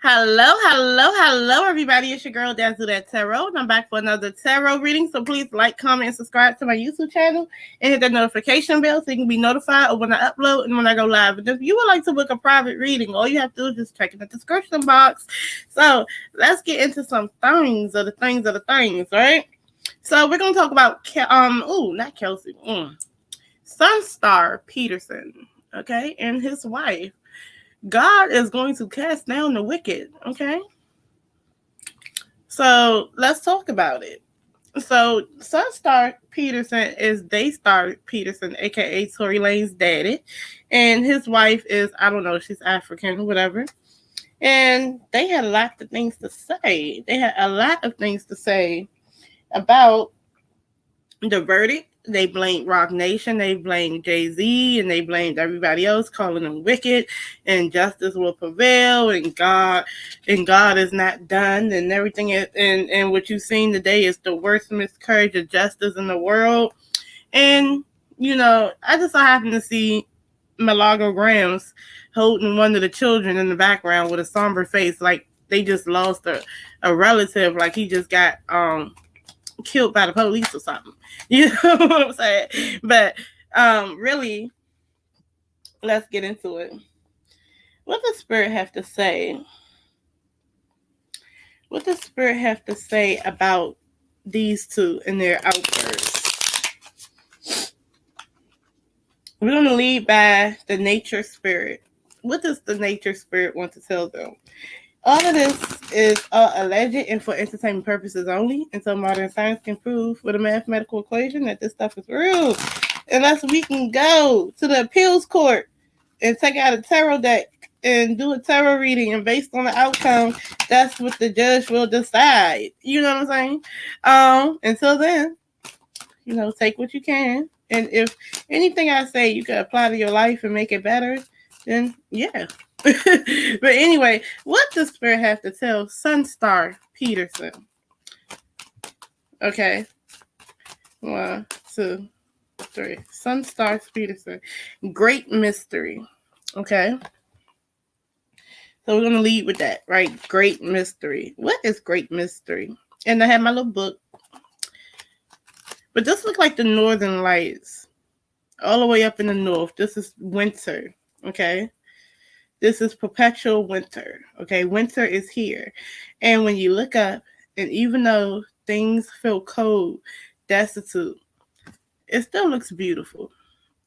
Hello, everybody. It's your girl, Dazzle that Tarot, and I'm back for another tarot reading. So please like, comment, and subscribe to my YouTube channel, and hit that notification bell so you can be notified of when I upload and when I go live. And if you would like to book a private reading, all you have to do is just check in the description box. So let's get into some things, right? So we're gonna talk about not Kelsey, Sunstar Peterson, okay, and his wife. God is going to cast down the wicked, okay? So let's talk about it. So Sunstar Peterson is Daystar Peterson, aka Tory Lanez's daddy, and his wife is, I don't know, she's African, whatever. And they had a lot of things to say. About the verdict. They blamed Rock Nation, they blamed Jay-Z, and they blamed everybody else, calling them wicked, and justice will prevail, and God is not done, and everything is, and what you've seen today is the worst miscarriage of justice in the world. And I just so happened to see Malaga Grams holding one of the children in the background with a somber face, like they just lost a relative, like he just got killed by the police or something. You know what I'm saying? But really, let's get into it. What does Spirit have to say? What does Spirit have to say about these two and their outbursts? We're going to lead by the nature spirit. What does the nature spirit want to tell them? All of this is alleged and for entertainment purposes only until modern science can prove with a mathematical equation that this stuff is real. Unless we can go to the appeals court and take out a tarot deck and do a tarot reading, and based on the outcome, that's what the judge will decide. You know what I'm saying? Until then, take what you can. And if anything I say you can apply to your life and make it better, then yeah. But anyway, what does Spirit have to tell Sunstar Peterson? Okay. 1, 2, 3. Sunstar Peterson. Great mystery. Okay. So we're going to lead with that, right? Great mystery. What is great mystery? And I have my little book. But this looks like the northern lights. All the way up in the north. This is winter. Okay. This is perpetual winter, okay? Winter is here. And when you look up, and even though things feel cold, destitute, it still looks beautiful.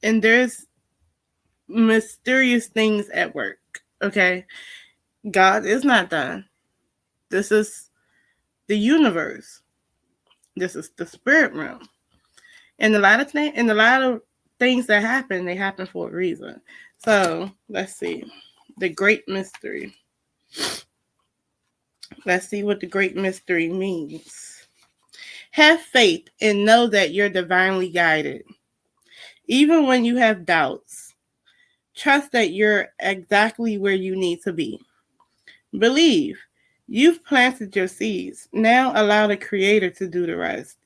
And there's mysterious things at work, okay? God is not done. This is the universe. This is the spirit realm. And a lot of things that happen, they happen for a reason. So, let's see. The great mystery. Let's see what the great mystery means. Have faith and know that you're divinely guided. Even when you have doubts, trust that you're exactly where you need to be. Believe. You've planted your seeds. Now allow the Creator to do the rest.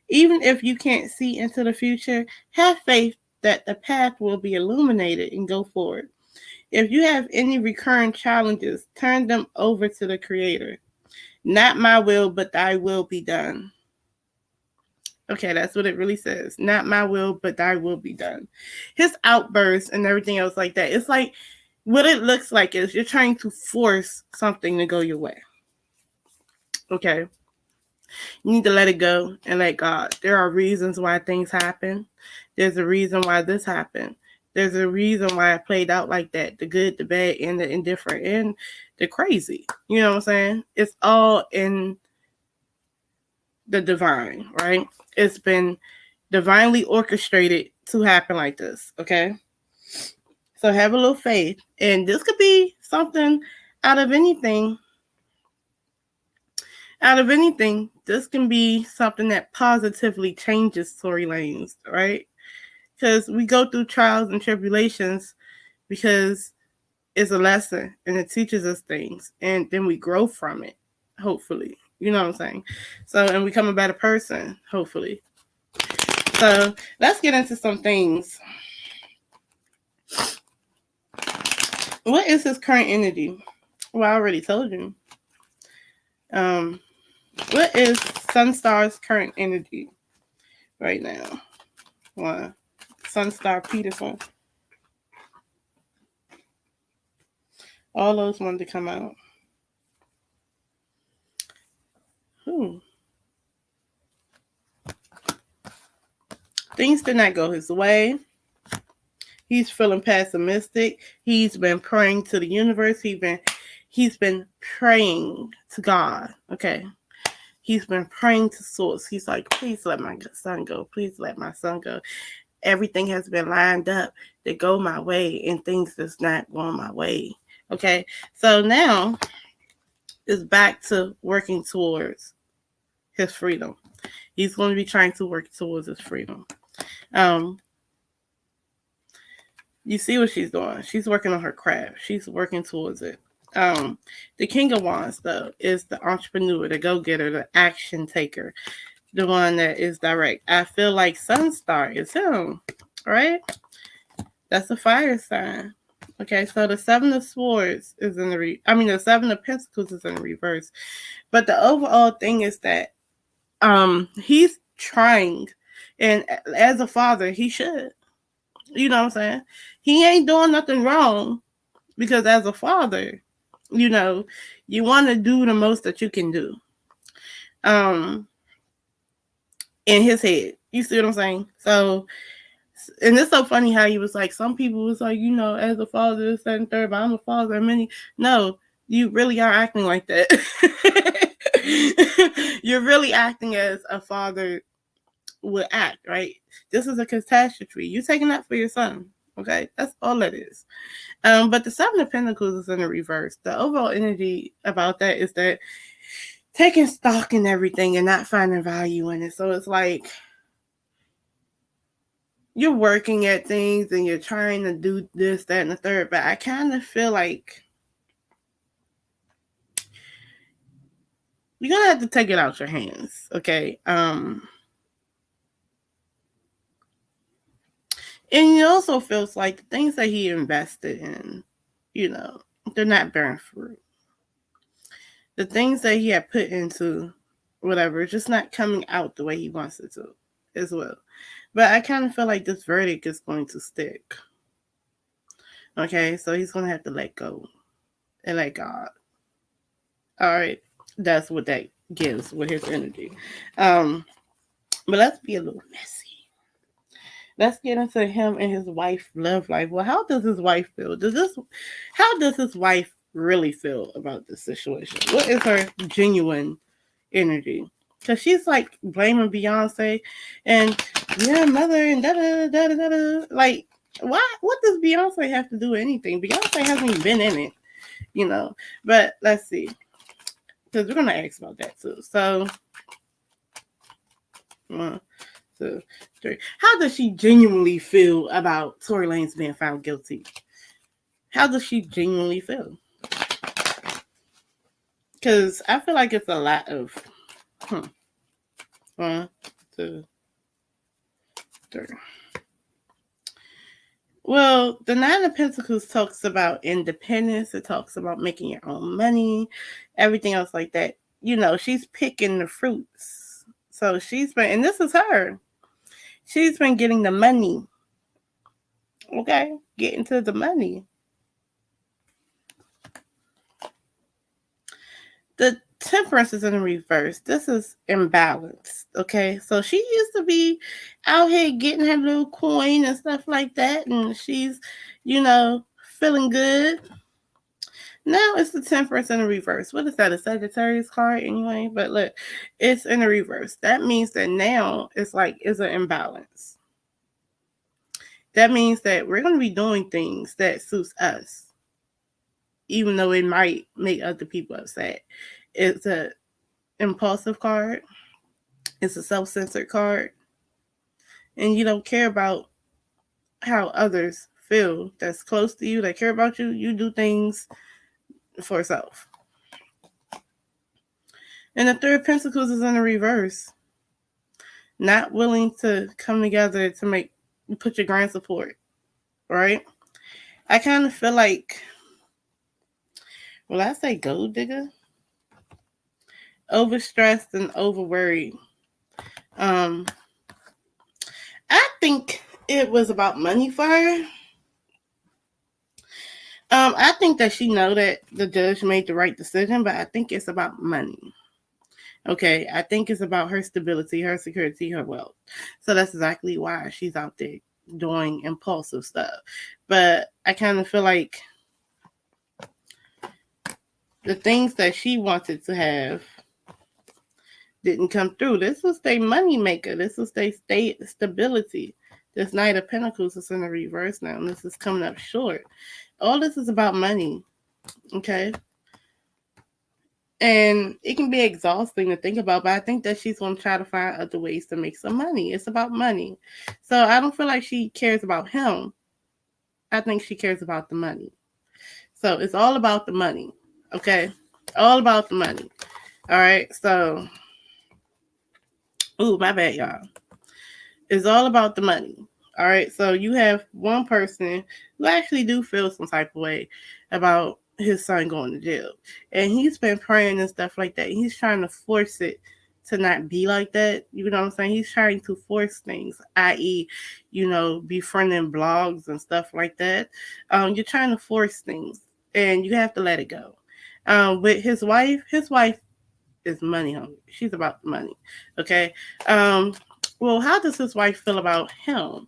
Even if you can't see into the future, have faith that the path will be illuminated and go forward. If you have any recurring challenges, turn them over to the Creator. Not my will, but thy will be done. Okay, that's what it really says. Not my will, but thy will be done. His outbursts and everything else like that, it's like what it looks like is you're trying to force something to go your way. Okay. You need to let it go and let God. There are reasons why things happen. There's a reason why this happened. There's a reason why I played out like that. The good, the bad, and the indifferent, and the crazy. You know what I'm saying? It's all in the divine, right? It's been divinely orchestrated to happen like this, okay? So have a little faith. And this could be something out of anything. This can be something that positively changes Tory Lanez, right? Because we go through trials and tribulations because it's a lesson and it teaches us things. And then we grow from it, hopefully. You know what I'm saying? So, and we become a better person, hopefully. So, let's get into some things. What is his current energy? Well, I already told you. What is Sunstar's current energy right now? One, Sunstar Peterson. All those wanted to come out. Things did not go his way. He's feeling pessimistic. He's been praying to the universe. He's been praying to God. Okay. He's been praying to source. He's like, please let my son go. Please let my son go. Everything has been lined up to go my way, and things that's not going my way. Okay. So now it's back to working towards his freedom. He's going to be trying to work towards his freedom. You see what she's doing. She's working on her craft. She's working towards it. The King of Wands, though, is the entrepreneur, the go-getter, the action taker, the one that is direct. I feel like Sunstar is him, right? That's a fire sign. Okay, so the Seven of Swords is in the Seven of Pentacles is in the reverse. But the overall thing is that he's trying, and as a father, he should. You know what I'm saying? He ain't doing nothing wrong, because as a father, you want to do the most that you can do. In his head. You see what I'm saying? So, and it's so funny how he was like, some people was like, as a father, this, that, and third, but I'm a father of many. No, you really are acting like that. You're really acting as a father would act, right? This is a catastrophe. You're taking that for your son. Okay, that's all it is. But the Seven of Pentacles is in the reverse. The overall energy about that is that taking stock in everything and not finding value in it. So it's like you're working at things and you're trying to do this, that, and the third. But I kind of feel like you're gonna have to take it out your hands, okay? And it also feels like the things that he invested in, they're not bearing fruit. The things that he had put into whatever, just not coming out the way he wants it to as well. But I kind of feel like this verdict is going to stick. Okay, so he's going to have to let go and let God. All right, that's what that gives with his energy. But let's be a little messy. Let's get into him and his wife love life. Well, how does his wife feel? How does his wife really feel about this situation? What is her genuine energy? Because she's like blaming Beyonce and mother and da da da da da. Like, why? What does Beyonce have to do with anything? Beyonce hasn't even been in it, But let's see, because we're gonna ask about that too. So, 1, 2, 3. How does she genuinely feel about Tory Lanez being found guilty? How does she genuinely feel? Because I feel like it's a lot of 1, 2, 3. Well, the Nine of Pentacles talks about independence. It talks about making your own money, everything else like that. She's picking the fruits. So she's been, and this is her. She's been getting the money. Okay? Getting to the money. The Temperance is in the reverse. This is imbalanced. Okay? So she used to be out here getting her little coin and stuff like that. And she's, feeling good. Now it's the Temperance in the reverse. What is that? A Sagittarius card anyway? But look, it's in the reverse. That means that now it's an imbalance. That means that we're going to be doing things that suits us, even though it might make other people upset. It's an impulsive card. It's a self-centered card. And you don't care about how others feel that's close to you, that care about you. You do things for self. And the Three of Pentacles is in the reverse. Not willing to come together to put your grand support, right? I kind of feel like Will I say gold digger? Overstressed and overworried. Um, I think it was about money for her. I think that she know that the judge made the right decision, but I think it's about money. Okay, I think it's about her stability, her security, her wealth. So that's exactly why she's out there doing impulsive stuff. But I kind of feel like the things that she wanted to have didn't come through. This was their money maker. This was their state stability. This Knight of Pentacles is in the reverse now, and this is coming up short. All this is about money. Okay. And it can be exhausting to think about, but I think that she's going to try to find other ways to make some money. It's about money. So I don't feel like she cares about him. I think she cares about the money. So it's all about the money. Okay? All about the money. All right? So, ooh, my bad, y'all. It's all about the money. All right? So you have one person who actually do feel some type of way about his son going to jail. And he's been praying and stuff like that. He's trying to force it to not be like that. You know what I'm saying? He's trying to force things, i.e., befriending blogs and stuff like that. You're trying to force things and you have to let it go. With his wife is money hungry. She's about the money. Okay. Well, how does his wife feel about him?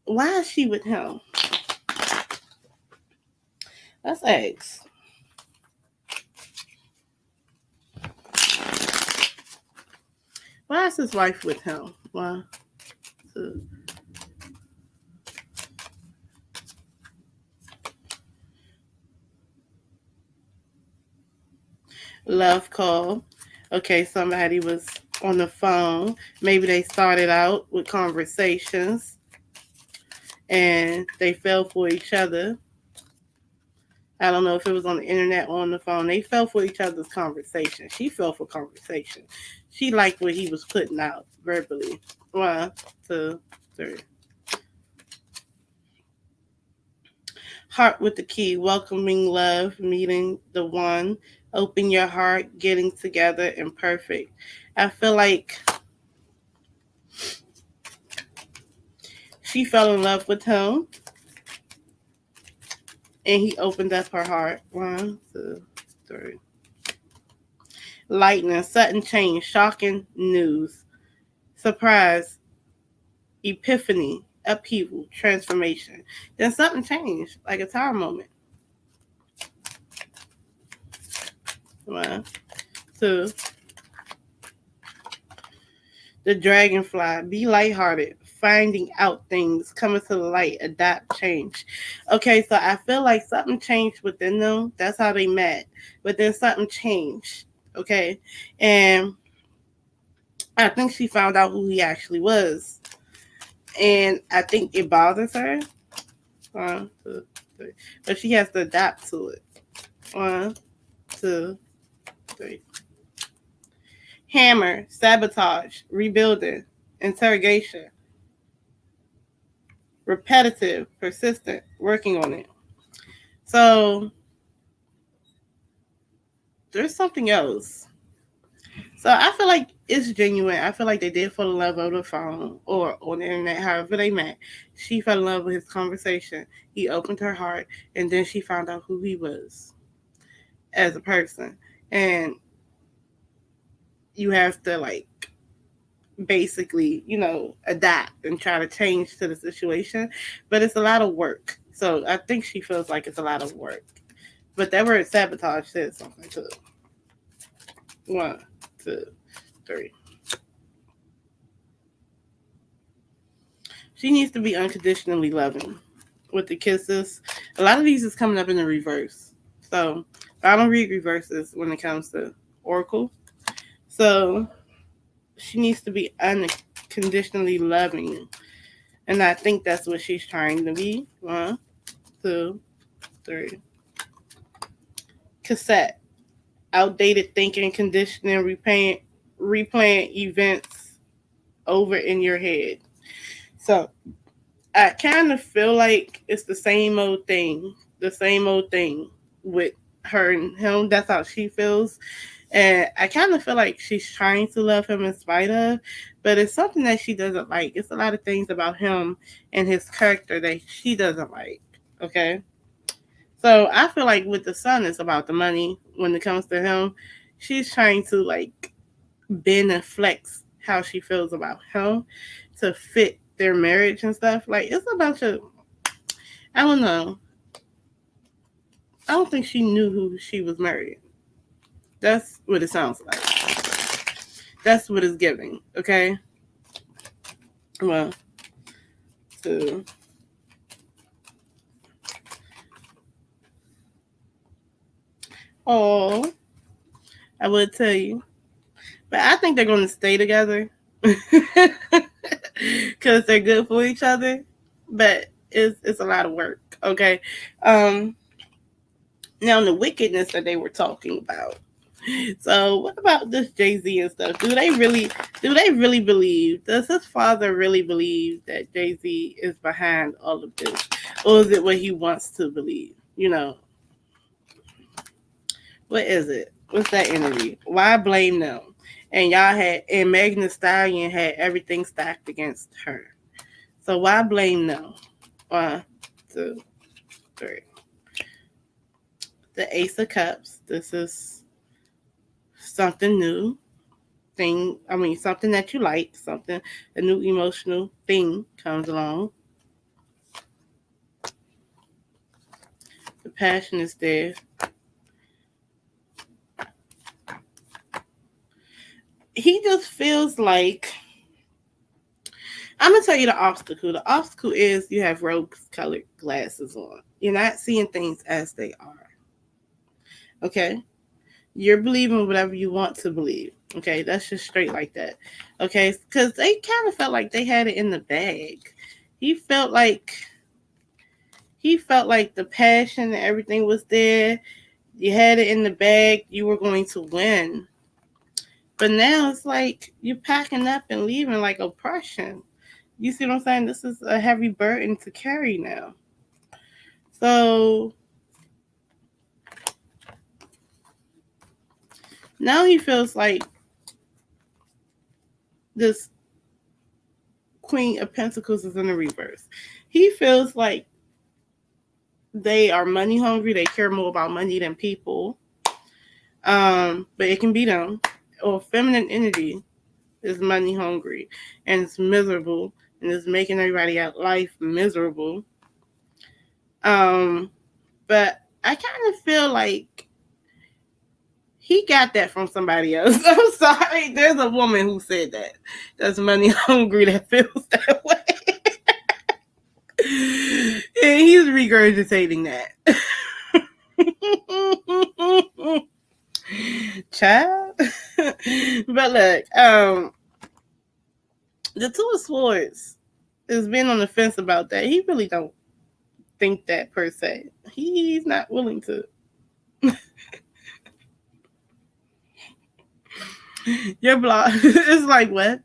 Why is she with him? Let's ask. Why is his wife with him? One, two. Love call. Okay, somebody was on the phone. Maybe they started out with conversations and they fell for each other. I don't know if it was on the internet or on the phone. They fell for each other's conversation. She fell for conversation. She liked what he was putting out verbally. 1, 2, 3. Heart with the key. Welcoming love, meeting the one. Open your heart, getting together, and perfect. I feel like she fell in love with him and he opened up her heart. 1, 2, 3. Lightning, sudden change, shocking news, surprise, epiphany, upheaval, transformation. Then something changed, like a time moment. 1, 2. The dragonfly, be lighthearted, finding out things, coming to the light, adapt, change. Okay, so I feel like something changed within them. That's how they met. But then something changed. Okay. And I think she found out who he actually was. And I think it bothers her. 1, 2, 3. But she has to adapt to it. 1, 2, 3. Hammer, sabotage, rebuilding, interrogation, repetitive, persistent, working on it. So there's something else. So I feel like it's genuine. I feel like they did fall in love over the phone or on the internet, however they met. She fell in love with his conversation. He opened her heart, and then she found out who he was as a person. And you have to basically, adapt and try to change to the situation. But it's a lot of work. So I think she feels like it's a lot of work. But that word sabotage said something too. 1, 2, 3. She needs to be unconditionally loving with the kisses. A lot of these is coming up in the reverse. So I don't read reverses when it comes to Oracle. So she needs to be unconditionally loving. And I think that's what she's trying to be. 1, 2, 3. Cassette. Outdated thinking, conditioning, replaying events over in your head. So I kind of feel like it's the same old thing with her and him. That's how she feels. And I kind of feel like she's trying to love him in spite of, but it's something that she doesn't like. It's a lot of things about him and his character that she doesn't like. Okay. So I feel like with the son, it's about the money. When it comes to him, she's trying to like bend and flex how she feels about him to fit their marriage and stuff. Like it's a bunch of, I don't know. I don't think she knew who she was marrying. That's what it sounds like. That's what it's giving. Okay. Well, so oh, I would tell you, but I think they're going to stay together because they're good for each other. But it's a lot of work. Okay. Um. Now the wickedness that they were talking about. So what about this Jay-Z and stuff? Do they really believe? Does his father really believe that Jay-Z is behind all of this? Or is it what he wants to believe? You know, what is it? What's that energy? Why blame them? And Megan Thee Stallion had everything stacked against her. So why blame them? 1, 2, 3. The Ace of Cups. This is something new. Something that you like, a new emotional thing comes along. The passion is there. He just feels like, I'm going to tell you the obstacle. The obstacle is you have rose-colored glasses on. You're not seeing things as they are. Okay? You're believing whatever you want to believe. Okay? That's just straight like that. Okay? Because they kind of felt like they had it in the bag. He felt like the passion and everything was there. You had it in the bag. You were going to win. But now it's like you're packing up and leaving like oppression. You see what I'm saying? This is a heavy burden to carry now. So now he feels like this Queen of Pentacles is in the reverse. He feels like they are money hungry. They care more about money than people. But it can be them. Or feminine energy is money hungry and it's miserable and it's making everybody out life miserable. But I kind of feel like he got that from somebody else. I'm sorry. There's a woman who said that. That's money hungry that feels that way. And he's regurgitating that. Child. But look, the Two of Swords is being on the fence about that. He really don't think that per se. He's not willing to. You're blocked. It's like what?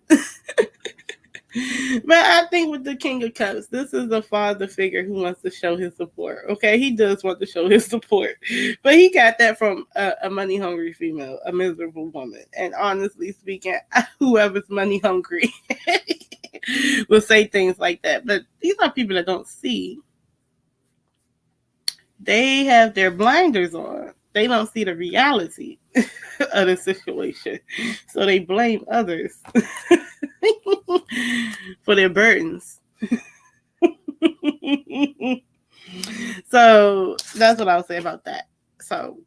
But I think with the King of Cups, this is a father figure who wants to show his support. Okay, he does want to show his support, but he got that from a money hungry female, a miserable woman. And honestly speaking, whoever's money hungry will say things like that. But these are people that don't see. They have their blinders on. They don't see the reality of the situation. So they blame others for their burdens. So that's what I would say about that. So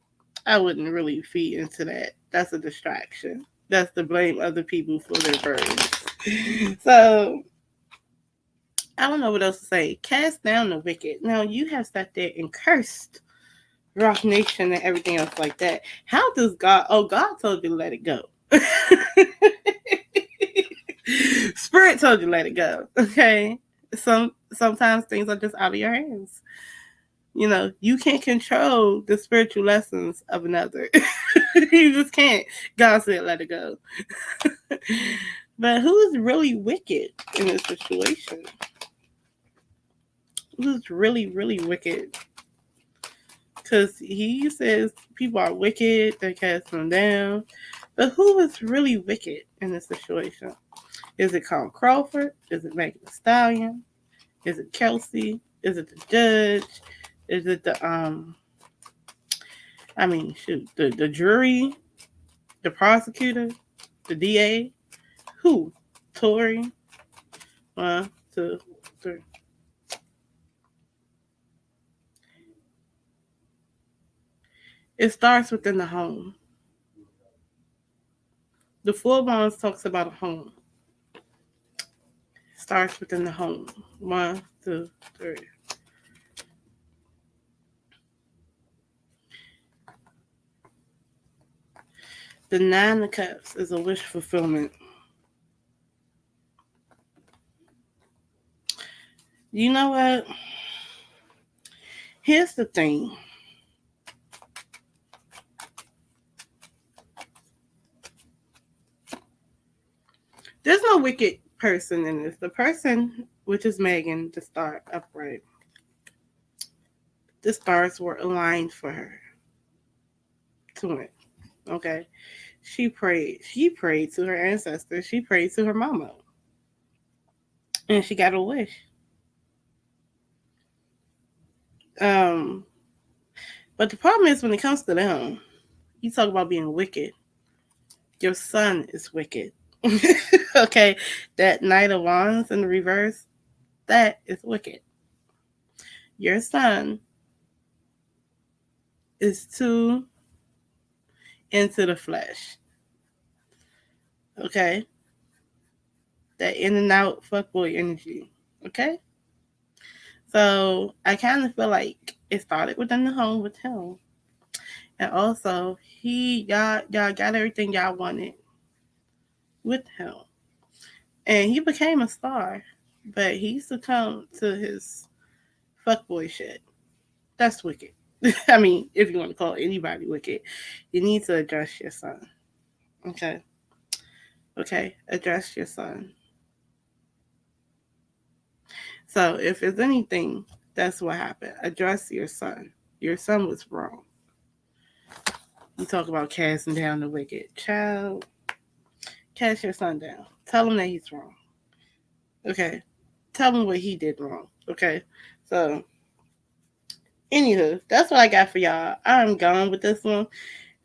I wouldn't really feed into that. That's a distraction. That's to blame other people for their burdens. So I don't know what else to say. Cast down the wicked. Now you have sat there and cursed Rock Nation and everything else like that. How does God? Oh, God told you to let it go. Spirit told you to let it go. Okay. Sometimes things are just out of your hands. You know, you can't control the spiritual lessons of another. You just can't. God said let it go. But who is really wicked in this situation? Who's really, really wicked? Because he says people are wicked, they're casting them down. But who is really wicked in this situation? Is it Carl Crawford? Is it Megan Thee Stallion? Is it Kelsey? Is it the judge? Is it the the jury, the prosecutor, the DA? Who? Tory? 1, 2, 3. It starts within the home. The Full Bonds talks about a home. It starts within the home. 1, 2, 3. The 9 of Cups is a wish fulfillment. You know what? Here's the thing. There's no wicked person in this. The person, which is Megan, the star upright, the stars were aligned for her to win. Okay? She prayed. She prayed to her ancestors. She prayed to her mama. And she got a wish. But the problem is when it comes to them, you talk about being wicked. Your son is wicked. Okay? That Knight of Wands in the reverse, that is wicked. Your son is too into the flesh. Okay? That in and out fuckboy energy. Okay? So I kind of feel like it started within the home with him. And also y'all got everything y'all wanted with him. And he became a star. But he succumbed to his fuckboy shit. That's wicked. I mean, if you want to call anybody wicked, you need to address your son. Okay? Okay? Address your son. So if there's anything, that's what happened. Address your son. Your son was wrong. You talk about casting down the wicked. Child, cast your son down. Tell him that he's wrong. Okay? Tell him what he did wrong. Okay? So, anywho, that's what I got for y'all. I'm gone with this one.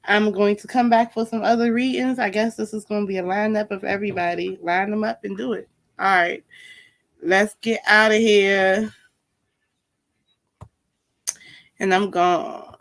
I'm going to come back for some other readings. I guess this is going to be a lineup of everybody. Line them up and do it. All right. Let's get out of here. And I'm gone.